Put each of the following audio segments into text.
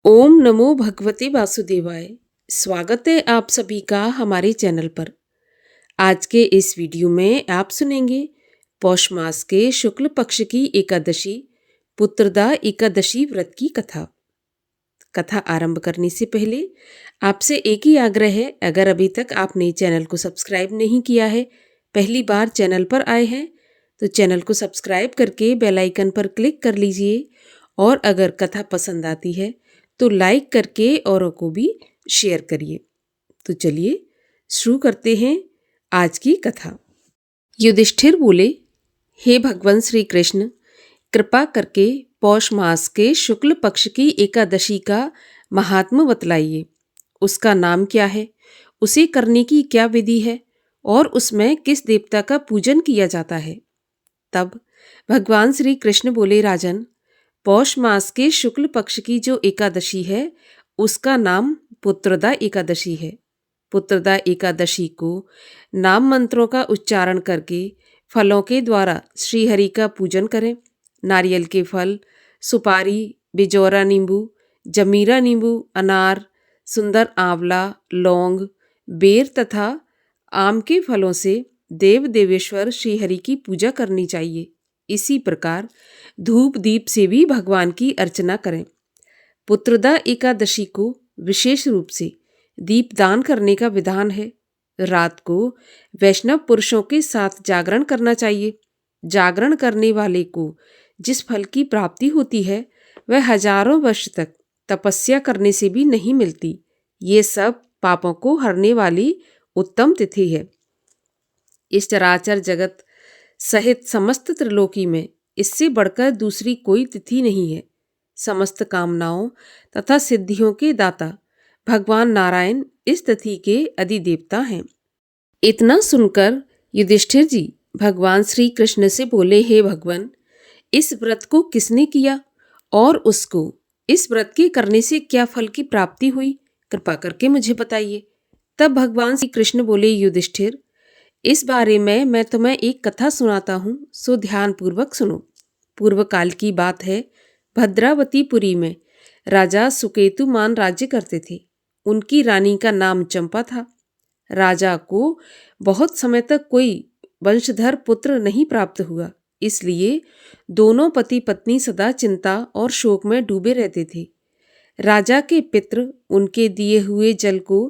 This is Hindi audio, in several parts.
ओम नमो भगवते वासुदेवाय। स्वागत है आप सभी का हमारे चैनल पर। आज के इस वीडियो में आप सुनेंगे पौष मास के शुक्ल पक्ष की एकादशी पुत्रदा एकादशी व्रत की कथा। कथा आरंभ करने से पहले आपसे एक ही आग्रह है, अगर अभी तक आपने चैनल को सब्सक्राइब नहीं किया है, पहली बार चैनल पर आए हैं तो चैनल को सब्सक्राइब करके बेल आइकन पर क्लिक कर लीजिए और अगर कथा पसंद आती है तो लाइक करके औरों को भी शेयर करिए। तो चलिए शुरू करते हैं आज की कथा। युधिष्ठिर बोले, हे भगवान श्री कृष्ण, कृपा करके पौष मास के शुक्ल पक्ष की एकादशी का महात्म्य बतलाइए। उसका नाम क्या है, उसे करने की क्या विधि है और उसमें किस देवता का पूजन किया जाता है। तब भगवान श्री कृष्ण बोले, राजन, पौष मास के शुक्ल पक्ष की जो एकादशी है उसका नाम पुत्रदा एकादशी है। पुत्रदा एकादशी को नाम मंत्रों का उच्चारण करके फलों के द्वारा श्रीहरि का पूजन करें। नारियल के फल, सुपारी, बिजौरा नींबू, जमीरा नींबू, अनार, सुंदर आंवला, लौंग, बेर तथा आम के फलों से देव देवेश्वर श्रीहरि की पूजा करनी चाहिए। इसी प्रकार धूप दीप से भी भगवान की अर्चना करें। पुत्रदा एकादशी को विशेष रूप से दीपदान करने का विधान है। रात को वैष्णव पुरुषों के साथ जागरण करना चाहिए। जागरण करने वाले को जिस फल की प्राप्ति होती है वह हजारों वर्ष तक तपस्या करने से भी नहीं मिलती। ये सब पापों को हरने वाली उत्तम तिथि है। इस चराचर जगत सहित समस्त त्रिलोकी में इससे बढ़कर दूसरी कोई तिथि नहीं है। समस्त कामनाओं तथा सिद्धियों के दाता भगवान नारायण इस तिथि के अधिदेवता हैं। इतना सुनकर युधिष्ठिर जी भगवान श्री कृष्ण से बोले, हे भगवान, इस व्रत को किसने किया और उसको इस व्रत के करने से क्या फल की प्राप्ति हुई, कृपा करके मुझे बताइए। तब भगवान श्री कृष्ण बोले, युधिष्ठिर, इस बारे में मैं तुम्हें एक कथा सुनाता हूँ, सो ध्यान पूर्वक सुनो। पूर्व काल की बात है। भद्रावतीपुरी में राजा सुकेतुमान राज्य करते थे। उनकी रानी का नाम चंपा था। राजा को बहुत समय तक कोई वंशधर पुत्र नहीं प्राप्त हुआ, इसलिए दोनों पति पत्नी सदा चिंता और शोक में डूबे रहते थे। राजा के पितृ उनके दिए हुए जल को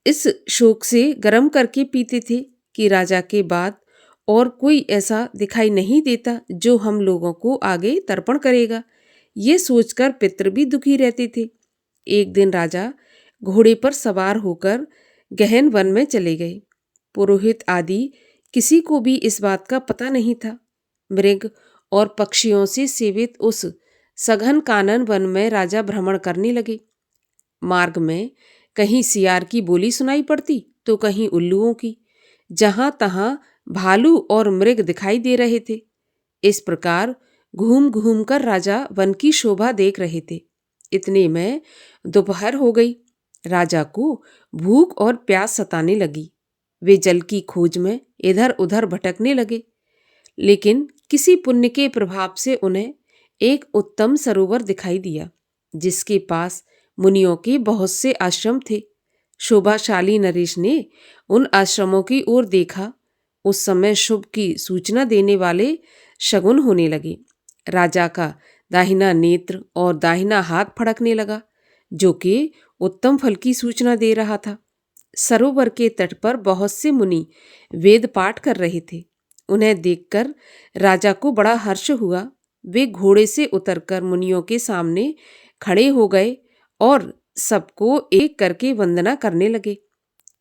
इस शोक से गर्म करके पीते थे कि राजा के बाद और कोई ऐसा दिखाई नहीं देता जो हम लोगों को आगे तर्पण करेगा। ये सोचकर पितृ भी दुखी रहते थे। एक दिन राजा घोड़े पर सवार होकर गहन वन में चले गए। पुरोहित आदि किसी को भी इस बात का पता नहीं था। मृग और पक्षियों से सेवित उस सघन कानन वन में राजा भ्रमण करने लगे। मार्ग में कहीं सियार की बोली सुनाई पड़ती तो कहीं उल्लुओं की। जहां तहां भालू और मृग दिखाई दे रहे थे। इस प्रकार घूम घूम कर राजा वन की शोभा देख रहे थे। इतने में दोपहर हो गई। राजा को भूख और प्यास सताने लगी। वे जल की खोज में इधर उधर भटकने लगे, लेकिन किसी पुण्य के प्रभाव से उन्हें एक उत्तम सरोवर दिखाई दिया, जिसके पास मुनियों के बहुत से आश्रम थे। शोभाशाली नरेश ने उन आश्रमों की ओर देखा। उस समय शुभ की सूचना देने वाले शगुन होने लगे। राजा का दाहिना नेत्र और दाहिना हाथ फड़कने लगा, जो कि उत्तम फल की सूचना दे रहा था। सरोवर के तट पर बहुत से मुनि वेद पाठ कर रहे थे। उन्हें देखकर राजा को बड़ा हर्ष हुआ। वे घोड़े से उतरकर मुनियों के सामने खड़े हो गए और सबको एक करके वंदना करने लगे।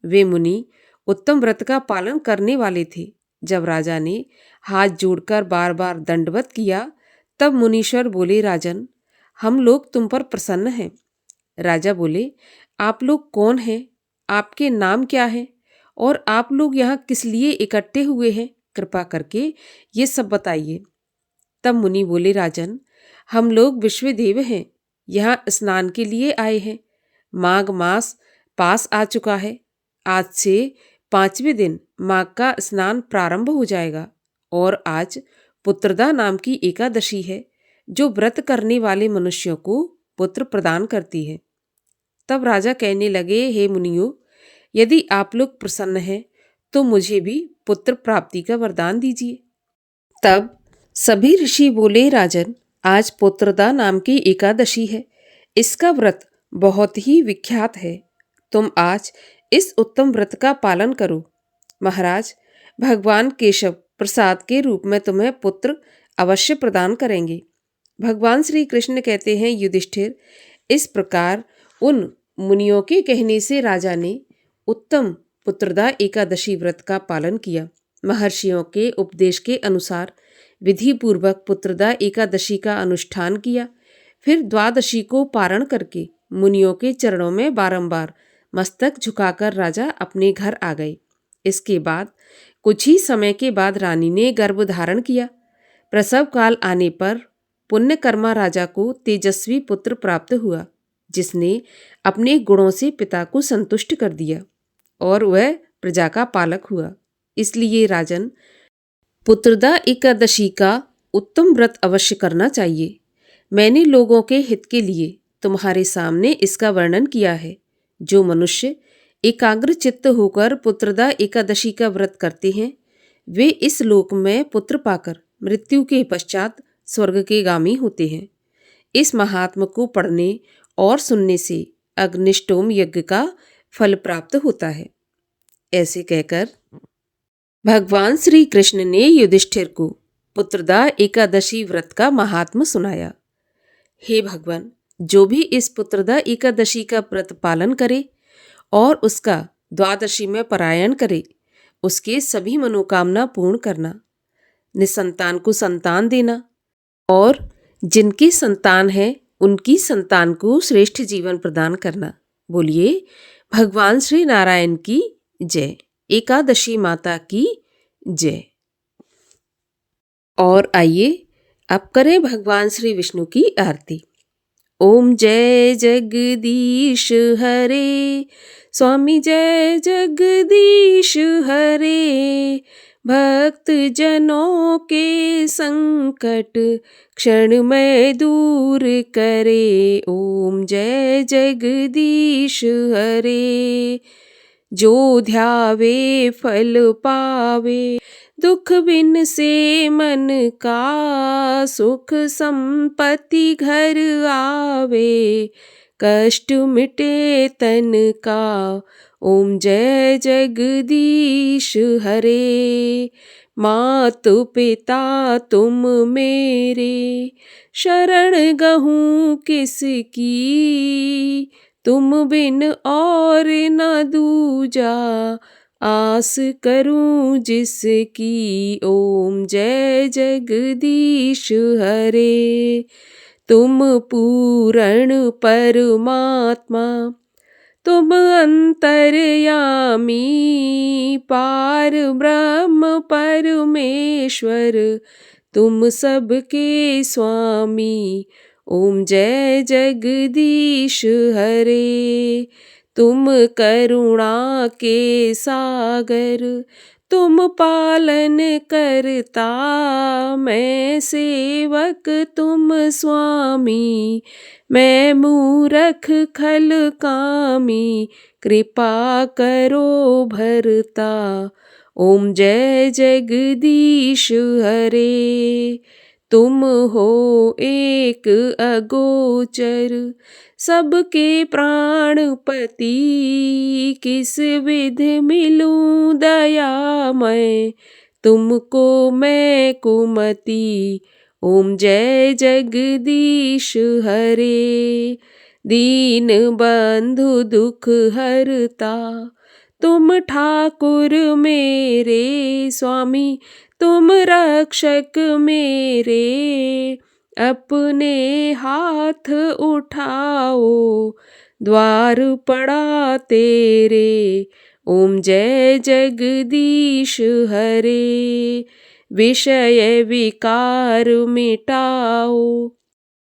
वे मुनि उत्तम व्रत का पालन करने वाले थे। जब राजा ने हाथ जोड़कर बार बार दंडवत किया, तब मुनीश्वर बोले, राजन, हम लोग तुम पर प्रसन्न हैं। राजा बोले, आप लोग कौन हैं, आपके नाम क्या है और आप लोग यहाँ किस लिए इकट्ठे हुए हैं, कृपा करके ये सब बताइए। तब मुनि बोले, राजन, हम लोग विश्वदेव हैं, यहाँ स्नान के लिए आए हैं। माघ मास पास आ चुका है। आज से 5वें दिन माघ का स्नान प्रारंभ हो जाएगा और आज पुत्रदा नाम की एकादशी है, जो व्रत करने वाले मनुष्यों को पुत्र प्रदान करती है। तब राजा कहने लगे, हे मुनियों, यदि आप लोग प्रसन्न हैं तो मुझे भी पुत्र प्राप्ति का वरदान दीजिए। तब सभी ऋषि बोले, राजन, आज पुत्रदा नाम की एकादशी है। इसका व्रत बहुत ही विख्यात है। तुम आज इस उत्तम व्रत का पालन करो। महाराज, भगवान केशव प्रसाद के रूप में तुम्हें पुत्र अवश्य प्रदान करेंगे। भगवान श्री कृष्ण कहते हैं, युधिष्ठिर, इस प्रकार उन मुनियों के कहने से राजा ने उत्तम पुत्रदा एकादशी व्रत का पालन किया। महर्षियों के उपदेश के अनुसार विधि पूर्वक पुत्रदा एकादशी का अनुष्ठान किया। फिर द्वादशी को पारण करके मुनियों के चरणों में बारंबार मस्तक झुकाकर राजा अपने घर आ गए। इसके बाद कुछ ही समय के बाद रानी ने गर्भ धारण किया। प्रसव काल आने पर पुण्यकर्मा राजा को तेजस्वी पुत्र प्राप्त हुआ, जिसने अपने गुणों से पिता को संतुष्ट कर दिया और वह प्रजा का पालक हुआ। इसलिए राजन, पुत्रदा एकादशी का उत्तम व्रत अवश्य करना चाहिए। मैंने लोगों के हित के लिए तुम्हारे सामने इसका वर्णन किया है। जो मनुष्य एकाग्र चित्त होकर पुत्रदा एकादशी का व्रत करते हैं, वे इस लोक में पुत्र पाकर मृत्यु के पश्चात स्वर्ग के गामी होते हैं। इस महात्म को पढ़ने और सुनने से अग्निष्टोम यज्ञ का फल प्राप्त होता है। ऐसे कहकर भगवान श्री कृष्ण ने युधिष्ठिर को पुत्रदा एकादशी व्रत का महात्म सुनाया। हे भगवान, जो भी इस पुत्रदा एकादशी का व्रत पालन करे और उसका द्वादशी में पारायण करे, उसके सभी मनोकामना पूर्ण करना, निसंतान को संतान देना और जिनकी संतान है उनकी संतान को श्रेष्ठ जीवन प्रदान करना। बोलिए भगवान श्री नारायण की जय, एकादशी माता की जय। और आइए अब करें भगवान श्री विष्णु की आरती। ओम जय जगदीश हरे, स्वामी जय जगदीश हरे। भक्त जनों के संकट क्षण में दूर करे। ओम जय जगदीश हरे। जो ध्यावे फल पावे, दुख बिन से मन का सुख संपत्ति घर आवे। कष्ट मिटे तन का, ओम जय जगदीश हरे। मातु पिता तुम मेरे, शरण गहूँ किसकी। तुम बिन और न दूजा, आस करूं जिसकी। ओम जय जगदीश हरे। तुम पूर्ण परमात्मा, तुम अंतर्यामी। पार ब्रह्म परमेश्वर, तुम सबके स्वामी। ओम जय जगदीश हरे। तुम करुणा के सागर, तुम पालन करता। मैं सेवक तुम स्वामी, मैं मूरख खल कामी। कृपा करो भरता। ओम जय जगदीश हरे। तुम हो एक अगोचर, सबके प्राणपति। किस विधि मिलूं दयामय, तुमको मैं कुमति। ओम जय जगदीश हरे। दीन बंधु दुख हरता, तुम ठाकुर मेरे। स्वामी तुम रक्षक मेरे, अपने हाथ उठाओ, द्वार पड़ा तेरे। ओम जय जगदीश हरे। विषय विकार मिटाओ,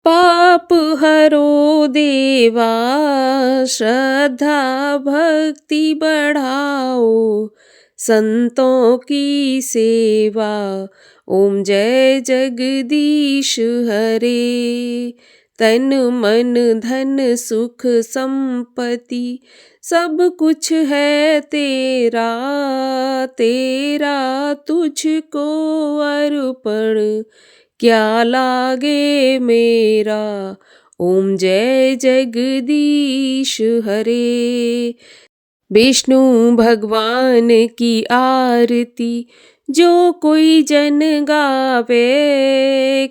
पाप हरो देवा। श्रद्धा भक्ति बढ़ाओ, संतों की सेवा। ओम जय जगदीश हरे। तन मन धन सुख संपत्ति सब कुछ है तेरा, तेरा तुझको अर्पण क्या लागे मेरा। ओम जय जगदीश हरे। विष्णु भगवान की आरती जो कोई जन गावे,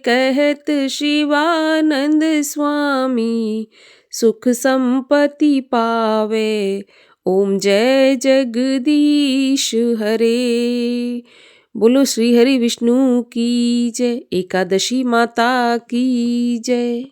कहत शिवानंद स्वामी सुख संपत्ति पावे। ओम जय जगदीश हरे। बोलो श्री हरि विष्णु की जय। एकादशी माता की जय।